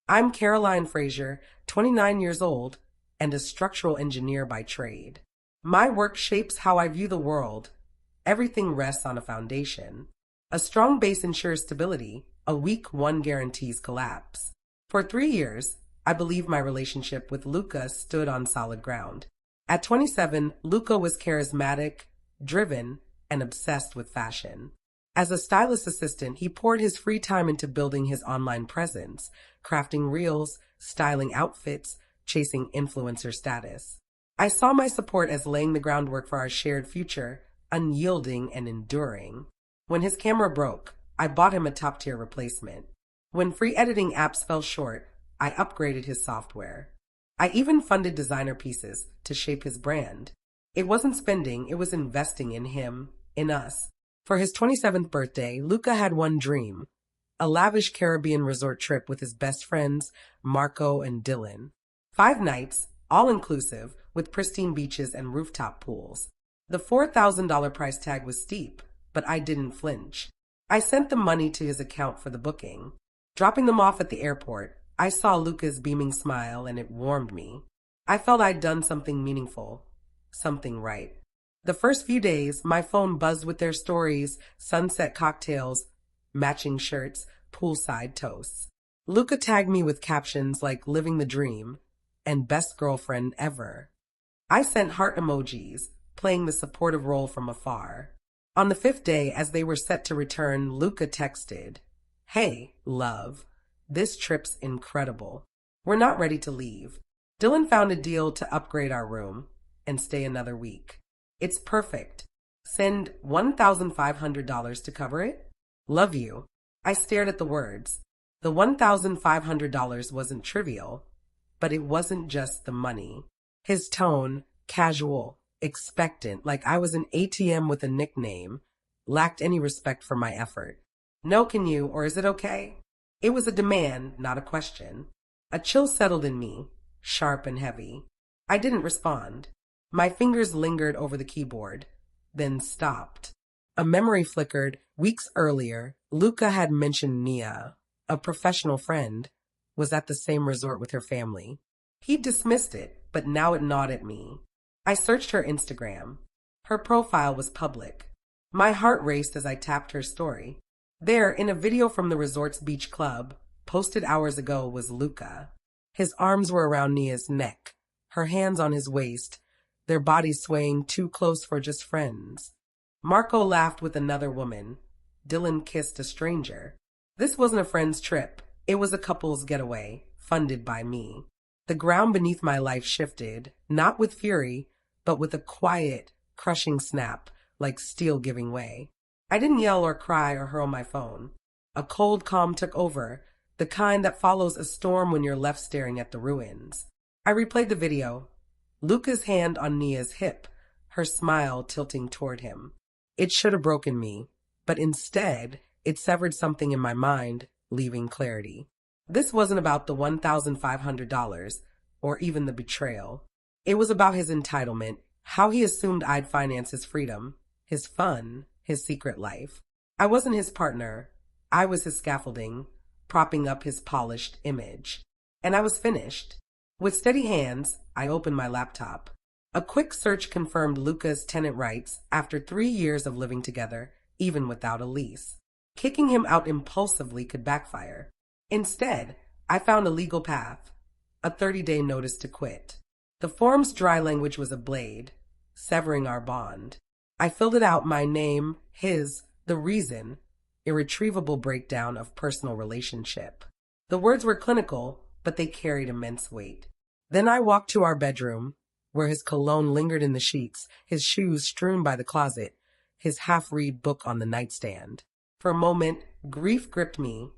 I'm Caroline Frazier, 29 years old, and a structural engineer by trade. My work shapes how I view the world. Everything rests on a foundation. A strong base ensures stability, a weak one guarantees collapse. For 3 years, I believe my relationship with Luca stood on solid ground. At 27, Luca was charismatic, driven, and obsessed with fashion. As a stylist assistant, he poured his free time into building his online presence, crafting reels, styling outfits, chasing influencer status. I saw my support as laying the groundwork for our shared future, unyielding and enduring. When his camera broke, I bought him a top-tier replacement. When free editing apps fell short, I upgraded his software. I even funded designer pieces to shape his brand. It wasn't spending, it was investing in him, in us. For his 27th birthday, Luca had one dream: a lavish Caribbean resort trip with his best friends, Marco and Dylan. 5 nights, all-inclusive, with pristine beaches and rooftop pools. The $4,000 price tag was steep, but I didn't flinch. I sent the money to his account for the booking. Dropping them off at the airport, I saw Luca's beaming smile and it warmed me. I felt I'd done something meaningful, something right. The first few days, my phone buzzed with their stories, sunset cocktails, matching shirts, poolside toasts. Luca tagged me with captions like "living the dream" and "best girlfriend ever." I sent heart emojis, playing the supportive role from afar. On the 5th day, as they were set to return, Luca texted, "Hey, love, this trip's incredible. We're not ready to leave. Dylan found a deal to upgrade our room and stay another week. It's perfect. Send $1,500 to cover it? Love you." I stared at the words. The $1,500 wasn't trivial, but it wasn't just the money. His tone, casual, expectant, like I was an ATM with a nickname, lacked any respect for my effort. "No, can you, or is it okay?" It was a demand, not a question. A chill settled in me, sharp and heavy. I didn't respond. My fingers lingered over the keyboard, then stopped. A memory flickered. Weeks earlier, Luca had mentioned Nia, a professional friend, was at the same resort with her family. He dismissed it, but now it gnawed at me. I searched her Instagram. Her profile was public. My heart raced as I tapped her story. There, in a video from the resort's beach club, posted hours ago, was Luca. His arms were around Nia's neck, her hands on his waist, their bodies swaying too close for just friends. Marco laughed with another woman. Dylan kissed a stranger. This wasn't a friend's trip. It was a couple's getaway, funded by me. The ground beneath my life shifted, not with fury, but with a quiet, crushing snap, like steel giving way. I didn't yell or cry or hurl my phone. A cold calm took over, the kind that follows a storm when you're left staring at the ruins. I replayed the video. Luca's hand on Nia's hip, her smile tilting toward him. It should have broken me, but instead, it severed something in my mind, leaving clarity. This wasn't about the $1,500, or even the betrayal. It was about his entitlement, how he assumed I'd finance his freedom, his fun, his secret life. I wasn't his partner. I was his scaffolding, propping up his polished image. And I was finished. With steady hands, I opened my laptop. A quick search confirmed Luca's tenant rights after 3 years of living together, even without a lease. Kicking him out impulsively could backfire. Instead, I found a legal path, a 30-day notice to quit. The form's dry language was a blade, severing our bond. I filled it out, my name, his, the reason, irretrievable breakdown of personal relationship. The words were clinical, but they carried immense weight. Then I walked to our bedroom, where his cologne lingered in the sheets, his shoes strewn by the closet, his half-read book on the nightstand. For a moment, grief gripped me,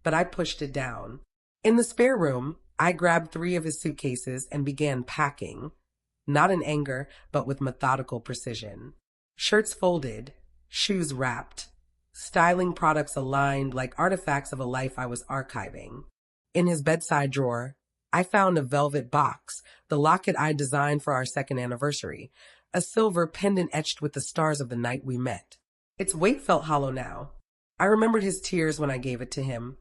but I pushed it down. In the spare room, I grabbed 3 of his suitcases and began packing, not in anger, but with methodical precision. Shirts folded, shoes wrapped, styling products aligned like artifacts of a life I was archiving. In his bedside drawer, I found a velvet box, the locket I designed for our 2nd anniversary, a silver pendant etched with the stars of the night we met. Its weight felt hollow now. I remembered his tears when I gave it to him,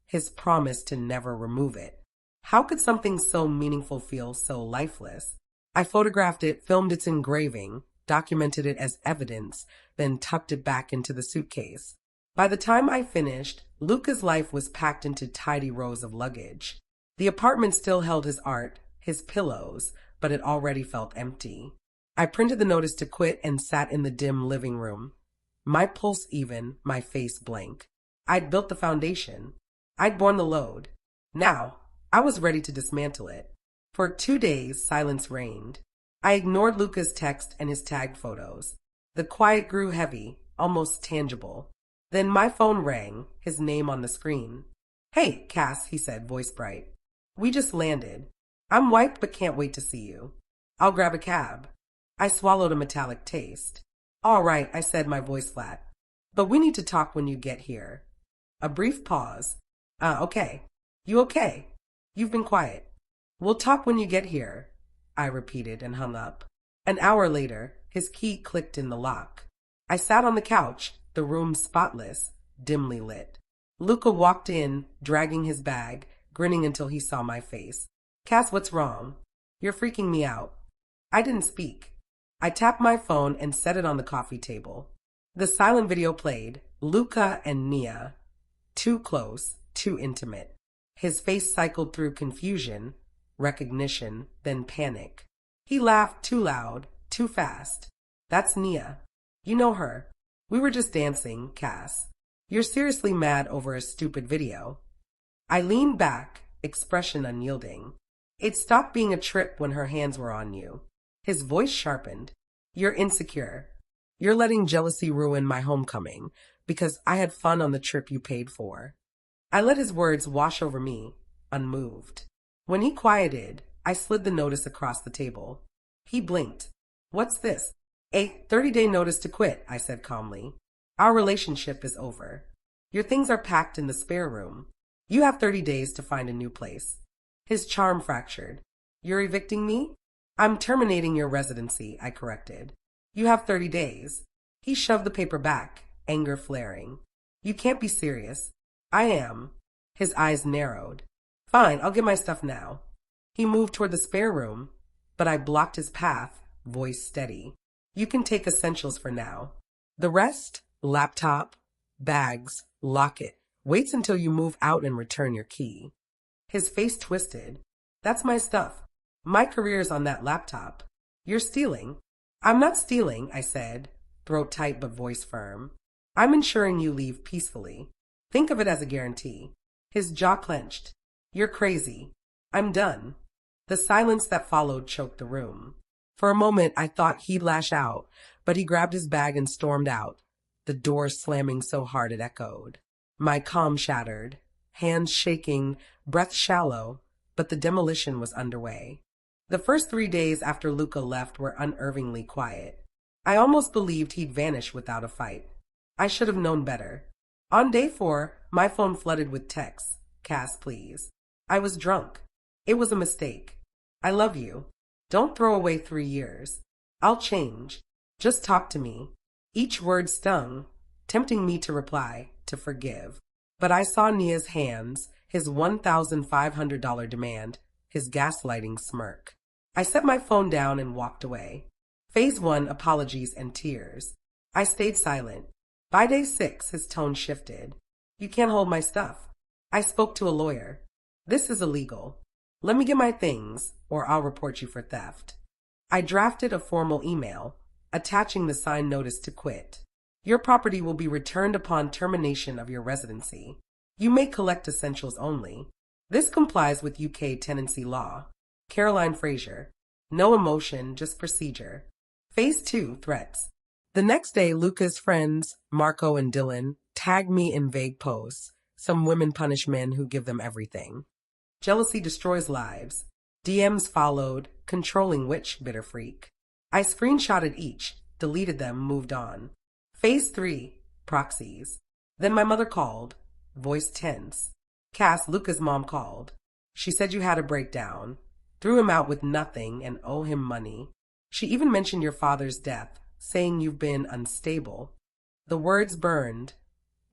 his promise to never remove it. How could something so meaningful feel so lifeless? I photographed it, filmed its engraving, documented it as evidence, then tucked it back into the suitcase. By the time I finished, Luca's life was packed into tidy rows of luggage. The apartment still held his art, his pillows, but it already felt empty. I printed the notice to quit and sat in the dim living room. My pulse even, my face blank. I'd built the foundation. I'd borne the load. Now, I was ready to dismantle it. For 2 days, silence reigned. I ignored Luca's text and his tagged photos. The quiet grew heavy, almost tangible. Then my phone rang, his name on the screen. "Hey, Cass," he said, voice bright. "We just landed. I'm wiped but can't wait to see you. I'll grab a cab." I swallowed a metallic taste. "All right," I said, my voice flat. "But we need to talk when you get here." A brief pause. Okay. You okay? You've been quiet." "We'll talk when you get here," I repeated and hung up. An hour later, his key clicked in the lock. I sat on the couch, the room spotless, dimly lit. Luca walked in, dragging his bag, grinning until he saw my face. "Cass, what's wrong? You're freaking me out." I didn't speak. I tapped my phone and set it on the coffee table. The silent video played, Luca and Nia. Too close, too intimate. His face cycled through confusion, recognition, then panic. He laughed too loud, too fast. "That's Nia. You know her. We were just dancing, Cass. You're seriously mad over a stupid video." I leaned back, expression unyielding. "It stopped being a trip when her hands were on you." His voice sharpened. "You're insecure. You're letting jealousy ruin my homecoming because I had fun on the trip you paid for." I let his words wash over me, unmoved. When he quieted, I slid the notice across the table. He blinked. "What's this?" "A 30-day notice to quit," I said calmly. "Our relationship is over. Your things are packed in the spare room. You have 30 days to find a new place." His charm fractured. "You're evicting me?" "I'm terminating your residency," I corrected. "You have 30 days. He shoved the paper back, anger flaring. "You can't be serious." "I am." His eyes narrowed. "Fine, I'll get my stuff now." He moved toward the spare room, but I blocked his path, voice steady. "You can take essentials for now. The rest, laptop, bags, locket, waits until you move out and return your key." His face twisted. "That's my stuff. My career's on that laptop. You're stealing." "I'm not stealing," I said, throat tight but voice firm. "I'm ensuring you leave peacefully. Think of it as a guarantee." His jaw clenched. "You're crazy. I'm done." The silence that followed choked the room. For a moment, I thought he'd lash out, but he grabbed his bag and stormed out, the door slamming so hard it echoed. My calm shattered, hands shaking, breath shallow, but the demolition was underway. The first 3 days after Luca left were unnervingly quiet. I almost believed he'd vanish without a fight. I should have known better. On day 4, my phone flooded with texts. "Cass, please." I was drunk. It was a mistake. "I love you. Don't throw away 3 years. I'll change. Just talk to me." Each word stung, tempting me to reply, to forgive. But I saw Nia's hands, his $1,500 demand, his gaslighting smirk. I set my phone down and walked away. Phase 1, apologies and tears. I stayed silent. By day 6, his tone shifted. "You can't hold my stuff." I spoke to a lawyer. "This is illegal. Let me get my things, or I'll report you for theft." I drafted a formal email, attaching the signed notice to quit. "Your property will be returned upon termination of your residency. You may collect essentials only. This complies with UK tenancy law. Caroline Fraser." No emotion, just procedure. Phase 2, threats. The next day, Luca's friends, Marco and Dylan, tagged me in vague posts. Some women punish men who give them everything. Jealousy destroys lives. DMs followed, controlling which bitter freak. I screenshotted each, deleted them, moved on. Phase 3, proxies. Then my mother called, voice tense. "Cass, Luca's mom called. She said you had a breakdown. Threw him out with nothing and owe him money. She even mentioned your father's death, saying you've been unstable." The words burned.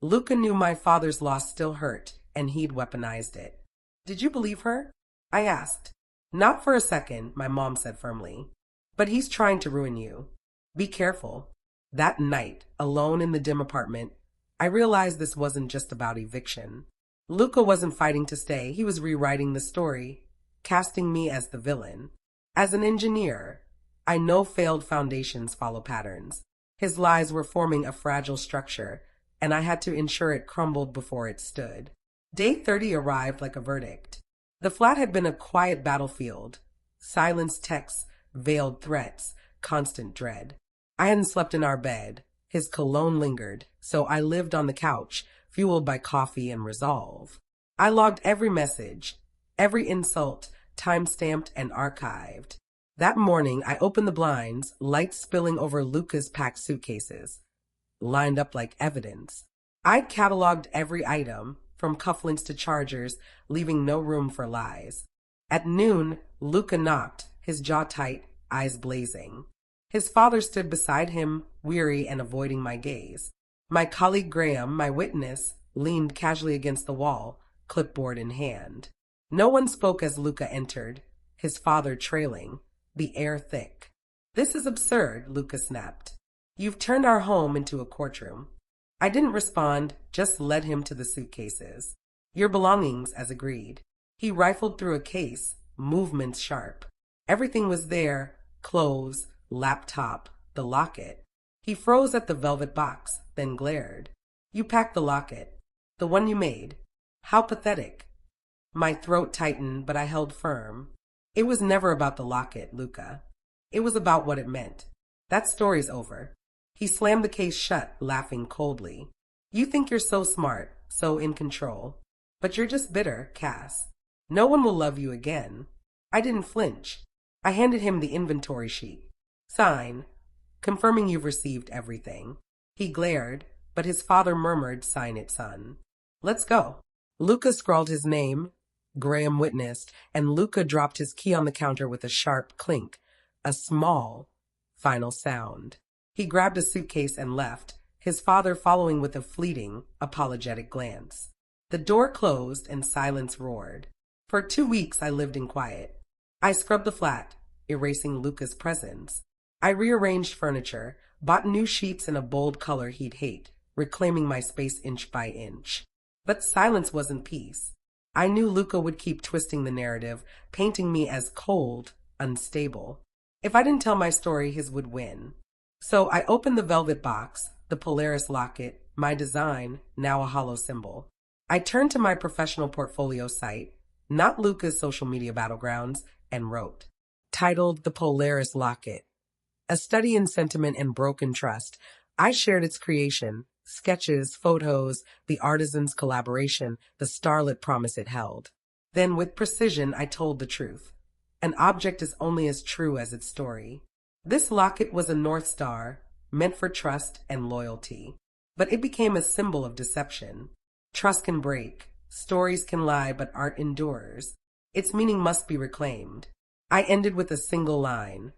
Luca knew my father's loss still hurt, and he'd weaponized it. Did you believe her? I asked. Not for a second, my mom said firmly. But he's trying to ruin you. Be careful. That night, alone in the dim apartment, I realized this wasn't just about eviction. Luca wasn't fighting to stay, he was rewriting the story, casting me as the villain. As an engineer, I know failed foundations follow patterns. His lies were forming a fragile structure, and I had to ensure it crumbled before it stood. Day 30 arrived like a verdict. The flat had been a quiet battlefield. Silenced texts, veiled threats, constant dread. I hadn't slept in our bed. His cologne lingered, so I lived on the couch, fueled by coffee and resolve. I logged every message, every insult, time-stamped and archived. That morning, I opened the blinds, light spilling over Luca's packed suitcases, lined up like evidence. I'd cataloged every item, from cufflinks to chargers, leaving no room for lies. At noon, Luca knocked, his jaw tight, eyes blazing. His father stood beside him, weary and avoiding my gaze. My colleague Graham, my witness, leaned casually against the wall, clipboard in hand. No one spoke as Luca entered, his father trailing, the air thick. This is absurd, Luca snapped. You've turned our home into a courtroom. I didn't respond, just led him to the suitcases. Your belongings, as agreed. He rifled through a case, movements sharp. Everything was there, clothes, laptop, the locket. He froze at the velvet box, then glared. You packed the locket. The one you made. How pathetic. My throat tightened, but I held firm. It was never about the locket, Luca. It was about what it meant. That story's over. He slammed the case shut, laughing coldly. You think you're so smart, so in control. But you're just bitter, Cass. No one will love you again. I didn't flinch. I handed him the inventory sheet. Sign, confirming you've received everything. He glared, but his father murmured, sign it, son. Let's go. Luca scrawled his name. Graham witnessed, and Luca dropped his key on the counter with a sharp clink, a small, final sound. He grabbed a suitcase and left, his father following with a fleeting, apologetic glance. The door closed and silence roared. For 2 weeks I lived in quiet. I scrubbed the flat, erasing Luca's presence. I rearranged furniture, bought new sheets in a bold color he'd hate, reclaiming my space inch by inch. But silence wasn't peace. I knew Luca would keep twisting the narrative, painting me as cold, unstable. If I didn't tell my story, his would win. So I opened the velvet box, the Polaris locket, my design, now a hollow symbol. I turned to my professional portfolio site, not Luca's social media battlegrounds, and wrote, titled The Polaris Locket. A study in sentiment and broken trust. I shared its creation, sketches, photos, the artisan's collaboration, the starlit promise it held. Then with precision, I told the truth. An object is only as true as its story. This locket was a North Star, meant for trust and loyalty. But it became a symbol of deception. Trust can break, stories can lie, but art endures. Its meaning must be reclaimed. I ended with a single line.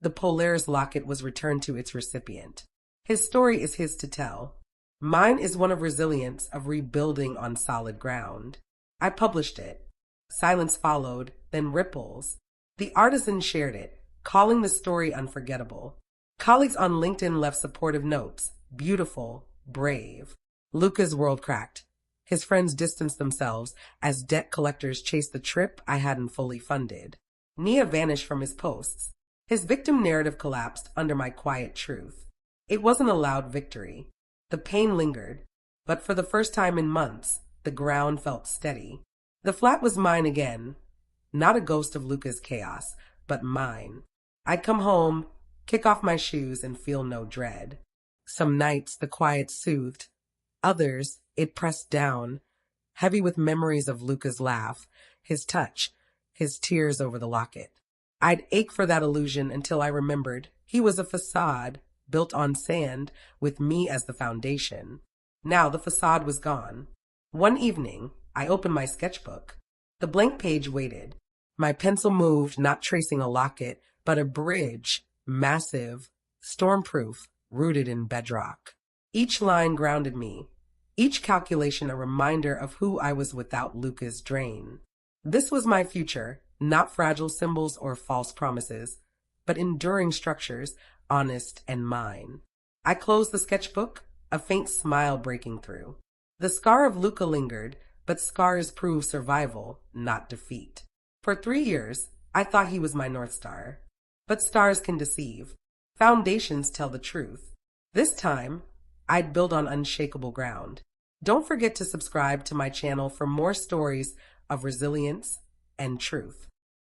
The Polaris locket was returned to its recipient. His story is his to tell. Mine is one of resilience, of rebuilding on solid ground. I published it. Silence followed, then ripples. The artisan shared it, calling the story unforgettable. Colleagues on LinkedIn left supportive notes. Beautiful, brave. Luca's world cracked. His friends distanced themselves as debt collectors chased the trip I hadn't fully funded. Nia vanished from his posts. His victim narrative collapsed under my quiet truth. It wasn't a loud victory. The pain lingered, but for the first time in months, the ground felt steady. The flat was mine again. Not a ghost of Luca's chaos, but mine. I'd come home, kick off my shoes, and feel no dread. Some nights the quiet soothed. Others, it pressed down, heavy with memories of Luca's laugh, his touch, his tears over the locket. I'd ache for that illusion until I remembered he was a facade built on sand with me as the foundation. Now the facade was gone. One evening, I opened my sketchbook. The blank page waited. My pencil moved, not tracing a locket, but a bridge, massive, stormproof, rooted in bedrock. Each line grounded me. Each calculation a reminder of who I was without Luca's drain. This was my future, not fragile symbols or false promises, but enduring structures, honest and mine. I closed the sketchbook, a faint smile breaking through. The scar of Luca lingered, but scars prove survival, not defeat. For 3 years, I thought he was my North Star. But stars can deceive. Foundations tell the truth. This time, I'd build on unshakable ground. Don't forget to subscribe to my channel for more stories of resilience and truth.